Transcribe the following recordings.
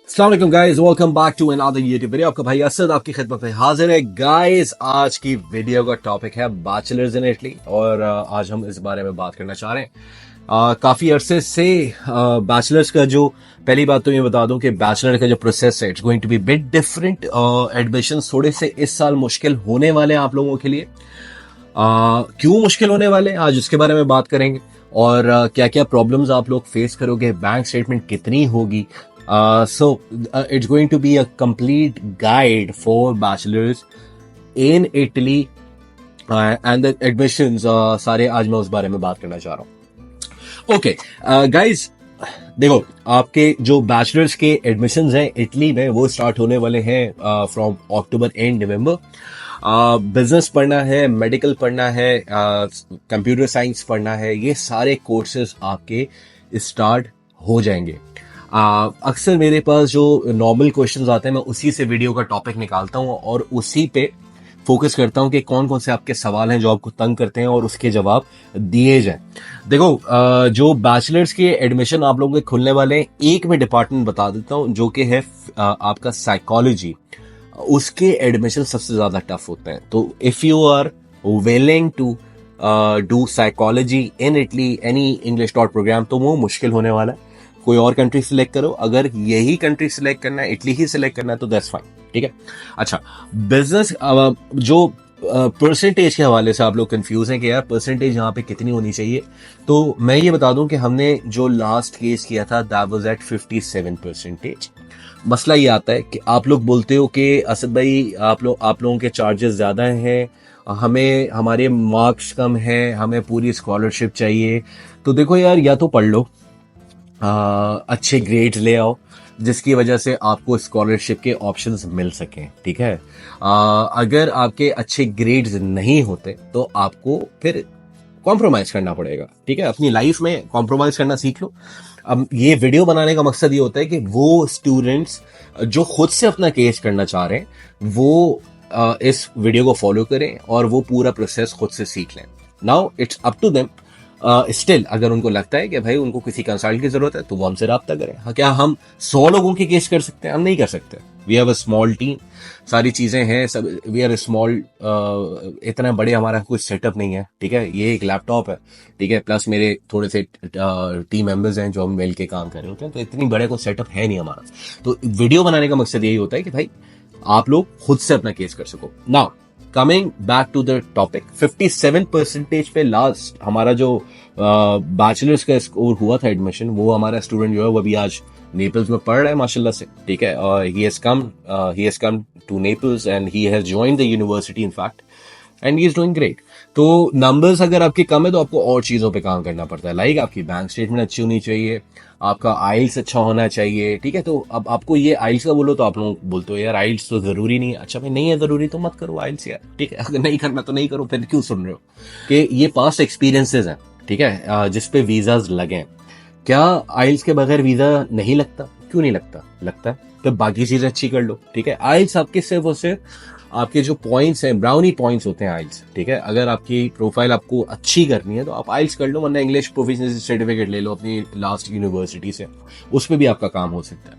अस्सलाम वालेकुम guys, welcome back to another YouTube video. आपका भाई असद आपकी खिदमत में हाजिर है। गाइस, आज की वीडियो का टॉपिक है बैचलर्स इन इटली और आज हम इस बारे में बात करना चाह रहे हैं। काफी अरसे से बैचलर्स का जो पहली बात तो ये बता दूं कि बैचलर का जो प्रोसेस है it's going to be bit different. Admission थोड़े से इस साल मुश्किल होने वाले हैं आप लोगों के लिए। क्यों मुश्किल होने वाले हैं आज उसके बारे में बात करेंगे और क्या क्या प्रॉब्लम्स आप लोग फेस करोगे, बैंक स्टेटमेंट कितनी होगी। So it's going to be a complete guide for bachelors in Italy and the admissions। सारे आज मैं उस बारे में बात करना चाह रहा हूँ। ओके गाइज, देखो आपके जो बैचलर्स के एडमिशंस हैं इटली में वो स्टार्ट होने वाले हैं from October and November. Business पढ़ना है, मेडिकल पढ़ना है, कंप्यूटर साइंस पढ़ना है, ये सारे कोर्सेज आपके स्टार्ट हो जाएंगे। अक्सर मेरे पास जो नॉर्मल क्वेश्चंस आते हैं मैं उसी से वीडियो का टॉपिक निकालता हूं और उसी पे फोकस करता हूं कि कौन कौन से आपके सवाल हैं जो आपको तंग करते हैं और उसके जवाब दिए जाएं। देखो जो बैचलर्स के एडमिशन आप लोगों के खुलने वाले हैं, एक मैं डिपार्टमेंट बता देता हूं जो कि है आपका साइकोलॉजी। उसके एडमिशन सबसे ज्यादा टफ होते हैं। तो if you are willing to do psychology in Italy any English dot programme तो वो मुश्किल होने वाला है। कोई और कंट्री सिलेक्ट करो, अगर यही कंट्री सिलेक्ट करना है, इटली ही सिलेक्ट करना है तो दैट्स फाइन, ठीक है। अच्छा, बिजनेस जो परसेंटेज के हवाले से आप लोग कंफ्यूज हैं कि यार परसेंटेज यहाँ पे कितनी होनी चाहिए, तो मैं ये बता दूं कि हमने जो लास्ट केस किया था दैट वाज एट 57%। मसला ये आता है कि आप लोग बोलते हो कि असद भाई आप लोगों के चार्जेस ज्यादा हैं, हमें हमारे मार्क्स कम हैं, हमें पूरी स्कॉलरशिप चाहिए। तो देखो यार, या तो पढ़ लो, अच्छे ग्रेड्स ले आओ जिसकी वजह से आपको स्कॉलरशिप के ऑप्शंस मिल सकें, ठीक है। अगर आपके अच्छे ग्रेड्स नहीं होते तो आपको फिर कॉम्प्रोमाइज करना पड़ेगा, ठीक है। अपनी लाइफ में कॉम्प्रोमाइज करना सीख लो। अब ये वीडियो बनाने का मकसद ये होता है कि वो स्टूडेंट्स जो खुद से अपना केस करना चाह रहे हैं वो इस वीडियो को फॉलो करें और वो पूरा प्रोसेस खुद से सीख लें। Now it's up to them. Still अगर उनको लगता है कि भाई उनको किसी कंसल्ट की जरूरत है तो वो हमसे राब्ता करें। हाँ, क्या हम 100 लोगों के केस कर सकते हैं? हम नहीं कर सकते। We have a small team, सारी चीजें हैं, सब वी आर स्मॉल। इतना बड़े हमारा कोई सेटअप नहीं है, ठीक है। ये एक लैपटॉप है, ठीक है, प्लस मेरे थोड़े से टीम मेंबर्स हैं जो हम मिल के काम कर रहे होते हैं, तो इतनी बड़े कोई सेटअप है नहीं हमारा। तो वीडियो बनाने का मकसद यही होता है कि भाई आप लोग खुद से अपना केस कर सको। Now coming back to the topic, 57% पे लास्ट हमारा जो बैचलर्स का स्कोर हुआ था एडमिशन, वो हमारा स्टूडेंट जो है वो अभी आज नेपल्स में पढ़ रहा है माशाल्लाह से, ठीक है। और he has come to Naples and he has joined the university in fact and he is doing great. तो नंबर्स अगर आपके कम है तो आपको और चीजों पे काम करना पड़ता है, लाइक आपकी बैंक स्टेटमेंट अच्छी होनी चाहिए, आपका आइल्स अच्छा होना चाहिए, ठीक है। तो अब आपको ये आइल्स का बोलो तो आप लोग बोलते हो यार आइल्स तो जरूरी नहीं है। अच्छा भाई, नहीं है जरूरी तो मत करो आइल्स यार, ठीक है। अगर नहीं करना तो नहीं करो, फिर क्यों सुन रहे हो कि ये पास्ट एक्सपीरियंसेस हैं, ठीक है, जिसपे वीजाज लगे। क्या आइल्स के बगैर वीजा नहीं लगता? क्यों नहीं लगता? लगता है। तो बाकी चीजें अच्छी कर लो, ठीक है। आइल्स आपके सिर्फ और सिर्फ आपके जो पॉइंट्स हैं, ब्राउनी पॉइंट्स होते हैं आइल्स, ठीक है। अगर आपकी प्रोफाइल आपको अच्छी करनी है तो आप आइल्स कर लो, वरना इंग्लिश प्रोफिशिएंसी सर्टिफिकेट ले लो अपनी लास्ट यूनिवर्सिटी से, उस पर भी आपका काम हो सकता है।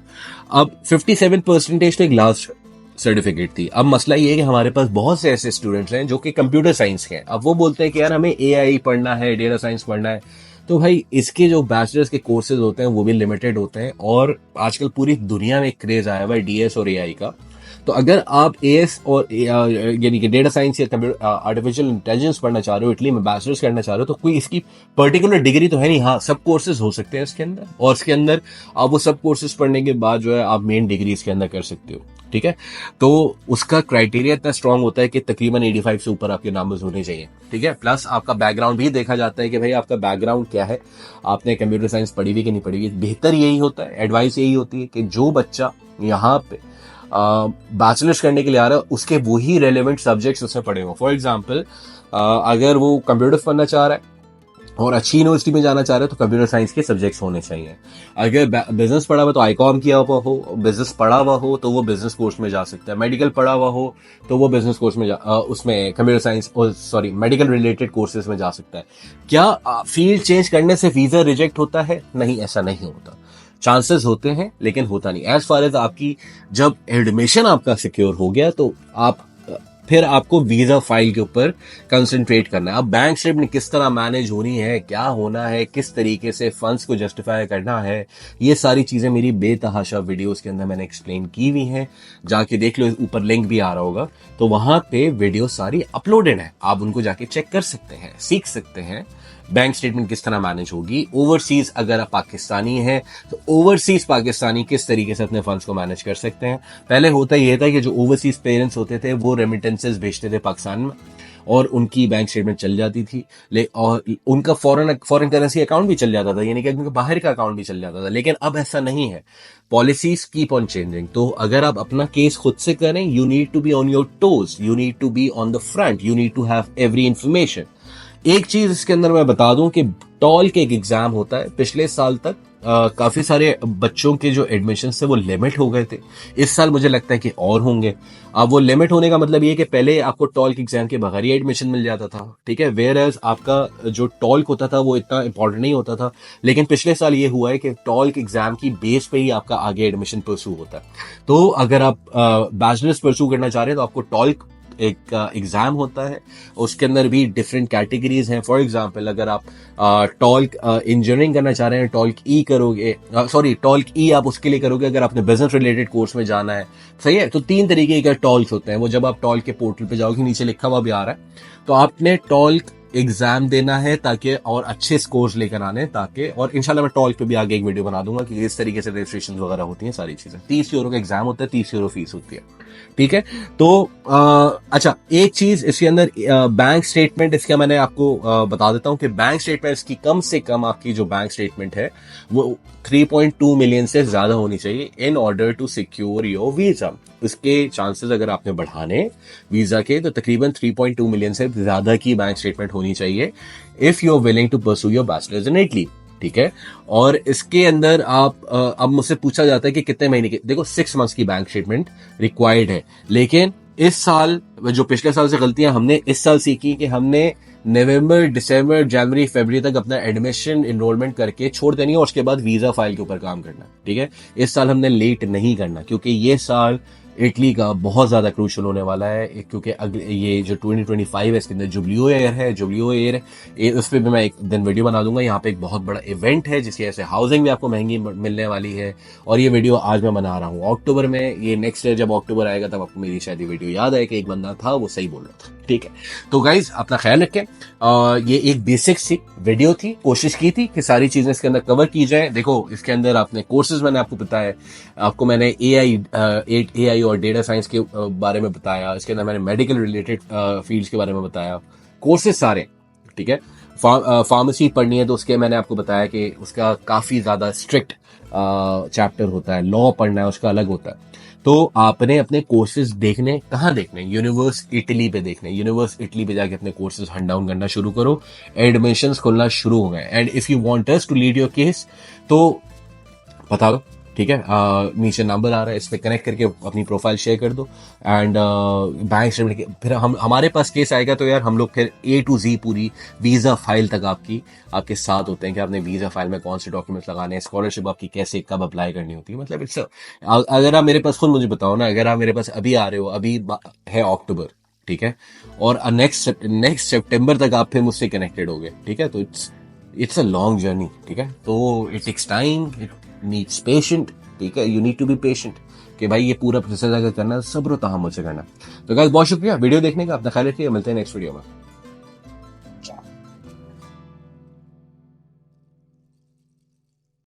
अब 57% तो एक लास्ट सर्टिफिकेट थी। अब मसला ये है कि हमारे पास बहुत से ऐसे स्टूडेंट्स हैं जो कि कंप्यूटर साइंस के हैं। अब वो बोलते हैं कि यार हमें AI पढ़ना है, डेटा साइंस पढ़ना है। तो भाई इसके जो बैचलर्स के कोर्सेज होते हैं वो भी लिमिटेड होते हैं और आजकल पूरी दुनिया में एक क्रेज आया हुआ है DS और AI का। तो अगर आप AS और यानी कि डेटा साइंस या कंप्यूटर आर्टिफिशियल इंटेलिजेंस पढ़ना चाह रहे हो, इटली में बैचलर्स करना चाह रहे हो, तो कोई इसकी पर्टिकुलर डिग्री तो है नहीं। हाँ, सब कोर्सेज हो सकते हैं इसके अंदर और इसके अंदर आप वो सब कोर्सेज पढ़ने के बाद जो है आप मेन डिग्री इसके अंदर कर सकते हो, ठीक है। तो उसका क्राइटेरिया इतना स्ट्रांग होता है कि तकरीबन 85 से ऊपर आपके नंबर्स होने चाहिए, ठीक है। प्लस आपका बैकग्राउंड भी देखा जाता है कि भाई आपका बैकग्राउंड क्या है, आपने कंप्यूटर साइंस पढ़ी हुई कि नहीं पढ़ी हुई। बेहतर यही होता है, एडवाइस यही होती है कि जो बच्चा यहाँ पे बैचलर्स करने के लिए आ रहा है उसके वही रेलेवेंट सब्जेक्ट्स उसमें पढ़े हो। फॉर एग्जाम्पल अगर वो कंप्यूटर पढ़ना चाह रहा है और अच्छी यूनिवर्सिटी में जाना चाह रहे हो तो कंप्यूटर साइंस के सब्जेक्ट्स होने चाहिए। अगर बिजनेस पढ़ा हुआ तो ICOM किया हुआ हो, बिजनेस पढ़ा हुआ हो तो वो बिजनेस कोर्स में जा सकता है। मेडिकल पढ़ा हुआ हो तो वो बिजनेस कोर्स में उसमें computer science medical related courses में जा सकता है। क्या फील्ड चेंज करने से वीजा रिजेक्ट होता है? नहीं, ऐसा नहीं होता। चांसेस होते हैं लेकिन होता नहीं। एज फार एज आपकी जब एडमिशन आपका सिक्योर हो गया तो आप फिर आपको वीजा फाइल के ऊपर कंसंट्रेट करना है। अब बैंक स्टेटमेंट किस तरह मैनेज होनी है, क्या होना है, किस तरीके से फंड्स को जस्टिफाई करना है, ये सारी चीजें मेरी बेतहाशा वीडियोस के अंदर मैंने एक्सप्लेन की हुई हैं। जाके देख लो, ऊपर लिंक भी आ रहा होगा, तो वहां पे वीडियो सारी अपलोडेड है, आप उनको जाके चेक कर सकते हैं, सीख सकते हैं बैंक स्टेटमेंट किस तरह मैनेज होगी। ओवरसीज अगर आप पाकिस्तानी हैं तो ओवरसीज पाकिस्तानी किस तरीके से अपने फंड्स को मैनेज कर सकते हैं। पहले होता यह था कि जो ओवरसीज पेरेंट्स होते थे वो रेमिटेंसेस भेजते थे पाकिस्तान में और उनकी बैंक स्टेटमेंट चल जाती थी, और उनका फॉरेन करेंसी अकाउंट भी चल जाता था, यानी कि उनका बाहर का अकाउंट भी चल जाता था। लेकिन अब ऐसा नहीं है, पॉलिसीज कीप ऑन चेंजिंग। तो अगर आप अपना केस खुद से करें, you need to be on your toes, you need to be on the front, you need to have every information. एक चीज इसके अंदर मैं बता दूं कि टॉल के एक एग्जाम होता है, पिछले साल तक काफी सारे बच्चों के जो एडमिशन थे वो लिमिट हो गए थे। इस साल मुझे लगता है कि और होंगे। अब वो लिमिट होने का मतलब ये कि पहले आपको टॉल के एग्जाम के बगैर ही एडमिशन मिल जाता था, ठीक है, वेयर एज आपका जो टॉल्क होता था वो इतना इंपॉर्टेंट नहीं होता था। लेकिन पिछले साल ये हुआ है कि टॉल्क एग्जाम की बेस पे ही आपका आगे एडमिशन परसू होता है। तो अगर आप बैचलर्स परसू करना चाह रहे हैं तो आपको टॉल्क एक एग्जाम होता है, उसके अंदर भी डिफरेंट कैटेगरीज हैं। फॉर एग्जांपल अगर आप टॉल्क इंजीनियरिंग करना चाह रहे हैं, टॉल्क ई करोगे, टॉल्क ई आप उसके लिए करोगे अगर आपने बिजनेस रिलेटेड कोर्स में जाना है, सही है। तो 3 तरीके के टॉल्क होते हैं, वो जब आप टॉल्क के पोर्टल पे जाओगे नीचे लिखा हुआ भी आ रहा है। तो आपने टॉल्क एग्जाम देना है ताकि और अच्छे स्कोर्स लेकर आने, ताकि, और इंशाल्लाह मैं टॉल्क पे भी आगे एक वीडियो बना दूंगा कि इस तरीके से रजिस्ट्रेशन वगैरह होती हैं सारी चीजें। 30 यूरो का एग्जाम होता है, 30 यूरो फीस होती है, ठीक है। तो अच्छा, एक चीज इसके अंदर बैंक स्टेटमेंट, इसका मैंने आपको बता देता हूं कि बैंक स्टेटमेंट की कम से कम आपकी जो बैंक स्टेटमेंट है वो 3.2 मिलियन से ज्यादा होनी चाहिए in order to secure your visa. इसके चांसेस अगर आपने बढ़ाने वीजा के तो तकरीबन 3.2 मिलियन से ज्यादा की बैंक स्टेटमेंट होनी चाहिए if you are willing to pursue your bachelor's in Italy, ठीक है। और इसके अंदर आप अब मुझसे पूछा जाता है कि कितने महीने की, देखो 6 मंथ्स की बैंक स्टेटमेंट रिक्वायर्ड है। लेकिन इस साल जो पिछले साल से गलतियां हमने इस साल सीखी कि हमने नवंबर, दिसंबर, जनवरी, फरवरी तक अपना एडमिशन एनरोलमेंट करके छोड़ देनी है और उसके बाद वीजा फाइल के ऊपर काम करना, ठीक है। इस साल हमने लेट नहीं करना क्योंकि ये साल इटली का बहुत ज्यादा क्रूशल होने वाला है, क्योंकि ये जो 2025 है इसके अंदर जुबलियो एयर है, जुबलियो एयर उस पर भी मैं एक दिन वीडियो बना दूंगा। यहाँ पे एक बहुत बड़ा इवेंट है जिसकी वजह से हाउसिंग भी आपको महंगी मिलने वाली है, और ये वीडियो आज मैं बना रहा हूँ अक्टूबर में। ये नेक्स्ट ईयर जब अक्टूबर आएगा तब आपको मेरी शायद ये वीडियो याद आए कि एक बंदा था वो सही बोल रहा था, ठीक है। तो गाइज अपना ख्याल रखें। ये एक बेसिक सी वीडियो थी, कोशिश की थी कि सारी चीजें इसके अंदर कवर की जाए। देखो इसके अंदर आपने कोर्सेज मैंने आपको बताया, आपको मैंने एआई और डेटा साइंस के बारे में बताया, इसके अंदर मैंने मेडिकल रिलेटेड फील्ड्स के बारे में बताया, कोर्सेज सारे, ठीक है। फार्मेसी पढ़नी है तो उसके मैंने आपको बताया कि उसका काफी ज्यादा स्ट्रिक्ट चैप्टर होता है, लॉ पढ़ना है उसका अलग होता है। तो आपने अपने कोर्सेज देखने, कहाँ देखने, यूनिवर्स इटली पे देखने। यूनिवर्स इटली पे जाके अपने कोर्सेज हंड डाउन करना शुरू करो, एडमिशंस खुलना शुरू हो गए। And if you want us to lead your case तो बता दो, ठीक है। नीचे नंबर आ रहा है, इस पे कनेक्ट करके अपनी प्रोफाइल शेयर कर दो। एंड बैंक स्टेटमेंट फिर हमारे पास केस आएगा तो यार हम लोग फिर A to Z पूरी वीजा फाइल तक आपके साथ होते हैं कि आपने वीजा फाइल में कौन से डॉक्यूमेंट्स लगाने हैं, स्कॉलरशिप आपकी कैसे कब अप्लाई करनी होती है। मतलब इट्स, अगर आप मेरे पास, खुद मुझे बताओ ना, अगर आप मेरे पास अभी आ रहे हो, अभी है अक्टूबर, ठीक है, और नेक्स्ट सितंबर तक आप फिर मुझसे कनेक्टेड हो गए, ठीक है। तो इट्स अ लॉन्ग जर्नी, ठीक है। तो it takes time, it needs patient, ठीक है। You need to be patient कि भाई ये पूरा प्रोसेस अगर करना, सब्र तहम्मुल से करना। तो गाइस बहुत शुक्रिया वीडियो देखने का, अपना ख्याल रखिए, मिलते हैं नेक्स्ट वीडियो में।